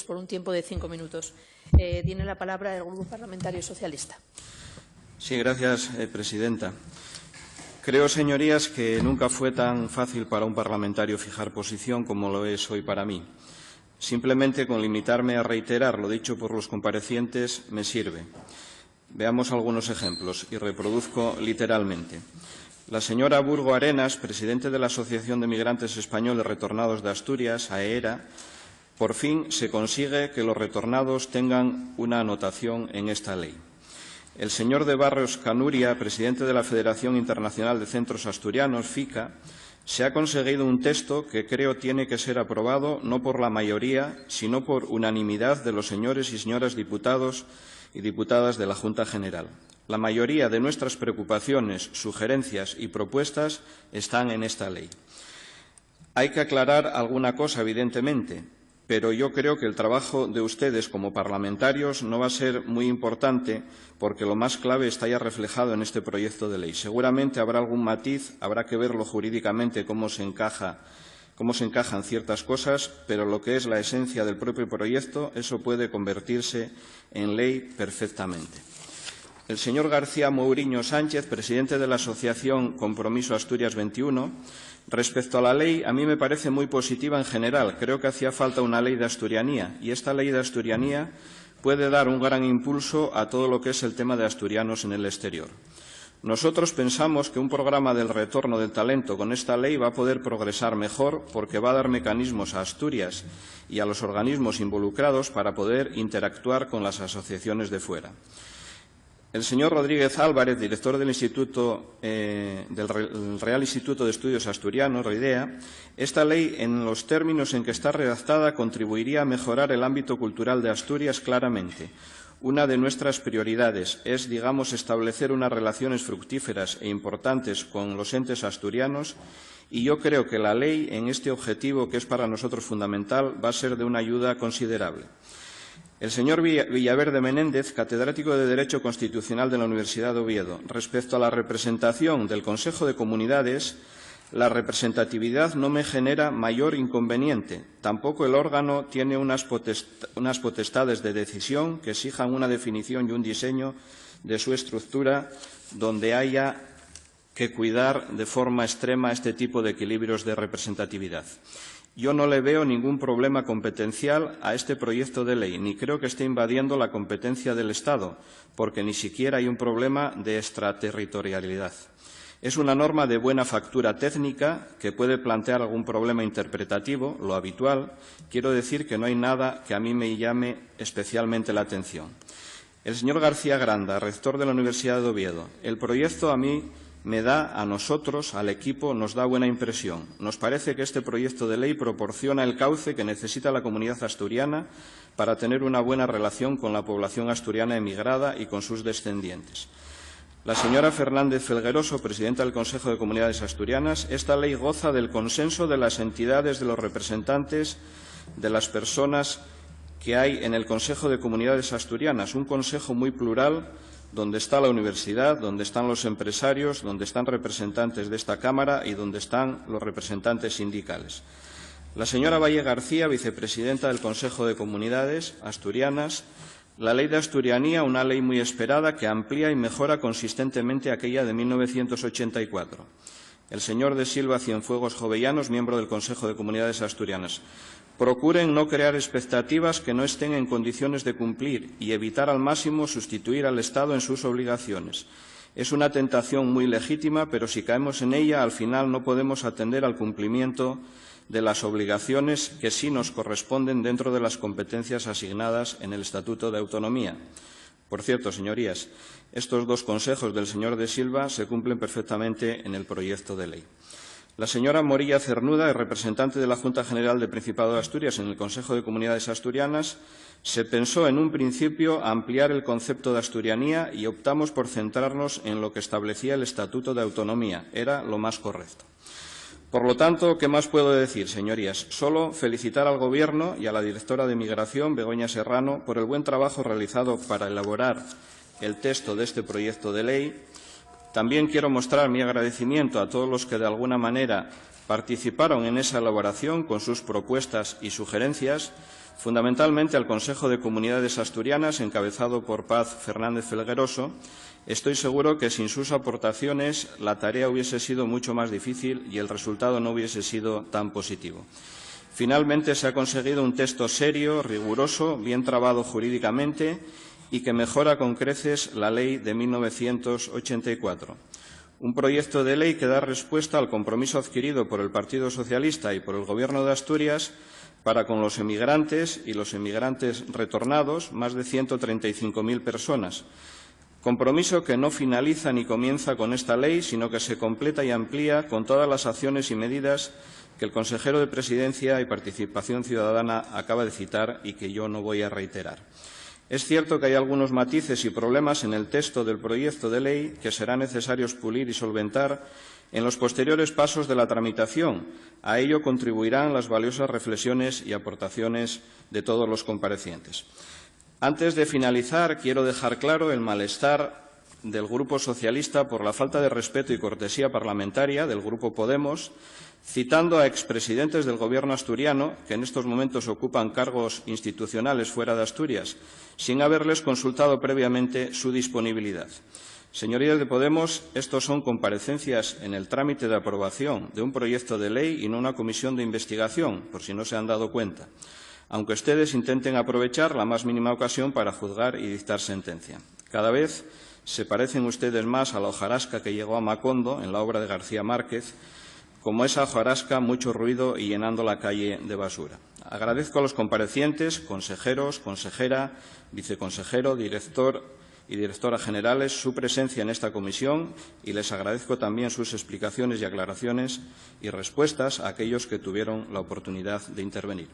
por un tiempo de 5 minutos. Tiene la palabra el Grupo Parlamentario Socialista. Sí, gracias, presidenta. Creo, señorías, que nunca fue tan fácil para un parlamentario fijar posición como lo es hoy para mí. Simplemente con limitarme a reiterar lo dicho por los comparecientes me sirve. Veamos algunos ejemplos y reproduzco literalmente. La señora Burgo Arenas, presidente de la Asociación de Migrantes Españoles Retornados de Asturias, AERA, por fin se consigue que los retornados tengan una anotación en esta ley. El señor de Barros Canuria, presidente de la Federación Internacional de Centros Asturianos, FICA, se ha conseguido un texto que creo tiene que ser aprobado no por la mayoría, sino por unanimidad de los señores y señoras diputados y diputadas de la Junta General. La mayoría de nuestras preocupaciones, sugerencias y propuestas están en esta ley. Hay que aclarar alguna cosa, evidentemente, pero yo creo que el trabajo de ustedes como parlamentarios no va a ser muy importante porque lo más clave está ya reflejado en este proyecto de ley. Seguramente habrá algún matiz, habrá que verlo jurídicamente cómo se encajan ciertas cosas, pero lo que es la esencia del propio proyecto, eso puede convertirse en ley perfectamente. El señor García Mouriño Sánchez, presidente de la Asociación Compromiso Asturias 21, respecto a la ley, a mí me parece muy positiva en general. Creo que hacía falta una ley de asturianía y esta ley de asturianía puede dar un gran impulso a todo lo que es el tema de asturianos en el exterior. Nosotros pensamos que un programa del retorno del talento con esta ley va a poder progresar mejor porque va a dar mecanismos a Asturias y a los organismos involucrados para poder interactuar con las asociaciones de fuera. El señor Rodríguez Álvarez, director del Real Instituto de Estudios Asturianos, RIDEA, esta ley, en los términos en que está redactada, contribuiría a mejorar el ámbito cultural de Asturias claramente. Una de nuestras prioridades es, digamos, establecer unas relaciones fructíferas e importantes con los entes asturianos y yo creo que la ley, en este objetivo que es para nosotros fundamental, va a ser de una ayuda considerable. El señor Villaverde Menéndez, catedrático de Derecho Constitucional de la Universidad de Oviedo, respecto a la representación del Consejo de Comunidades, la representatividad no me genera mayor inconveniente. Tampoco el órgano tiene unas potestades de decisión que exijan una definición y un diseño de su estructura donde haya que cuidar de forma extrema este tipo de equilibrios de representatividad. Yo no le veo ningún problema competencial a este proyecto de ley, ni creo que esté invadiendo la competencia del Estado, porque ni siquiera hay un problema de extraterritorialidad. Es una norma de buena factura técnica que puede plantear algún problema interpretativo, lo habitual. Quiero decir que no hay nada que a mí me llame especialmente la atención. El señor García Granda, rector de la Universidad de Oviedo, el proyecto a mí me da, a nosotros, al equipo, nos da buena impresión. Nos parece que este proyecto de ley proporciona el cauce que necesita la comunidad asturiana para tener una buena relación con la población asturiana emigrada y con sus descendientes. La señora Fernández Felgueroso, presidenta del Consejo de Comunidades Asturianas, esta ley goza del consenso de las entidades, de los representantes, de las personas que hay en el Consejo de Comunidades Asturianas, un consejo muy plural, donde está la universidad, donde están los empresarios, donde están representantes de esta Cámara y donde están los representantes sindicales. La señora Valle García, vicepresidenta del Consejo de Comunidades Asturianas, la ley de asturianía, una ley muy esperada que amplía y mejora consistentemente aquella de 1984. El señor de Silva Cienfuegos Jovellanos, miembro del Consejo de Comunidades Asturianas. Procuren no crear expectativas que no estén en condiciones de cumplir y evitar al máximo sustituir al Estado en sus obligaciones. Es una tentación muy legítima, pero si caemos en ella, al final no podemos atender al cumplimiento de las obligaciones que sí nos corresponden dentro de las competencias asignadas en el Estatuto de Autonomía. Por cierto, señorías, estos dos consejos del señor de Silva se cumplen perfectamente en el proyecto de ley. La señora Morilla Cernuda, representante de la Junta General del Principado de Asturias en el Consejo de Comunidades Asturianas, se pensó en un principio ampliar el concepto de asturianía y optamos por centrarnos en lo que establecía el Estatuto de Autonomía. Era lo más correcto. Por lo tanto, ¿qué más puedo decir, señorías? Solo felicitar al Gobierno y a la directora de Migración, Begoña Serrano, por el buen trabajo realizado para elaborar el texto de este proyecto de ley. También quiero mostrar mi agradecimiento a todos los que de alguna manera Participaron en esa elaboración con sus propuestas y sugerencias fundamentalmente al Consejo de Comunidades Asturianas, encabezado por Paz Fernández Felgueroso. Estoy seguro que sin sus aportaciones la tarea hubiese sido mucho más difícil y el resultado no hubiese sido tan positivo. Finalmente se ha conseguido un texto serio, riguroso, bien trabado jurídicamente y que mejora con creces la Ley de 1984. Un proyecto de ley que da respuesta al compromiso adquirido por el Partido Socialista y por el Gobierno de Asturias para con los emigrantes y los emigrantes retornados, más de 135.000 personas. Compromiso que no finaliza ni comienza con esta ley, sino que se completa y amplía con todas las acciones y medidas que el consejero de Presidencia y Participación Ciudadana acaba de citar y que yo no voy a reiterar. Es cierto que hay algunos matices y problemas en el texto del proyecto de ley que será necesario pulir y solventar en los posteriores pasos de la tramitación. A ello contribuirán las valiosas reflexiones y aportaciones de todos los comparecientes. Antes de finalizar, quiero dejar claro el malestar del Grupo Socialista por la falta de respeto y cortesía parlamentaria del Grupo Podemos, citando a expresidentes del Gobierno asturiano, que en estos momentos ocupan cargos institucionales fuera de Asturias, sin haberles consultado previamente su disponibilidad. Señorías de Podemos, estos son comparecencias en el trámite de aprobación de un proyecto de ley y no una comisión de investigación, por si no se han dado cuenta, aunque ustedes intenten aprovechar la más mínima ocasión para juzgar y dictar sentencia. Cada vez se parecen ustedes más a la hojarasca que llegó a Macondo en la obra de García Márquez, como esa hojarasca, mucho ruido y llenando la calle de basura. Agradezco a los comparecientes, consejeros, consejera, viceconsejero, director y directora generales su presencia en esta comisión y les agradezco también sus explicaciones y aclaraciones y respuestas a aquellos que tuvieron la oportunidad de intervenir.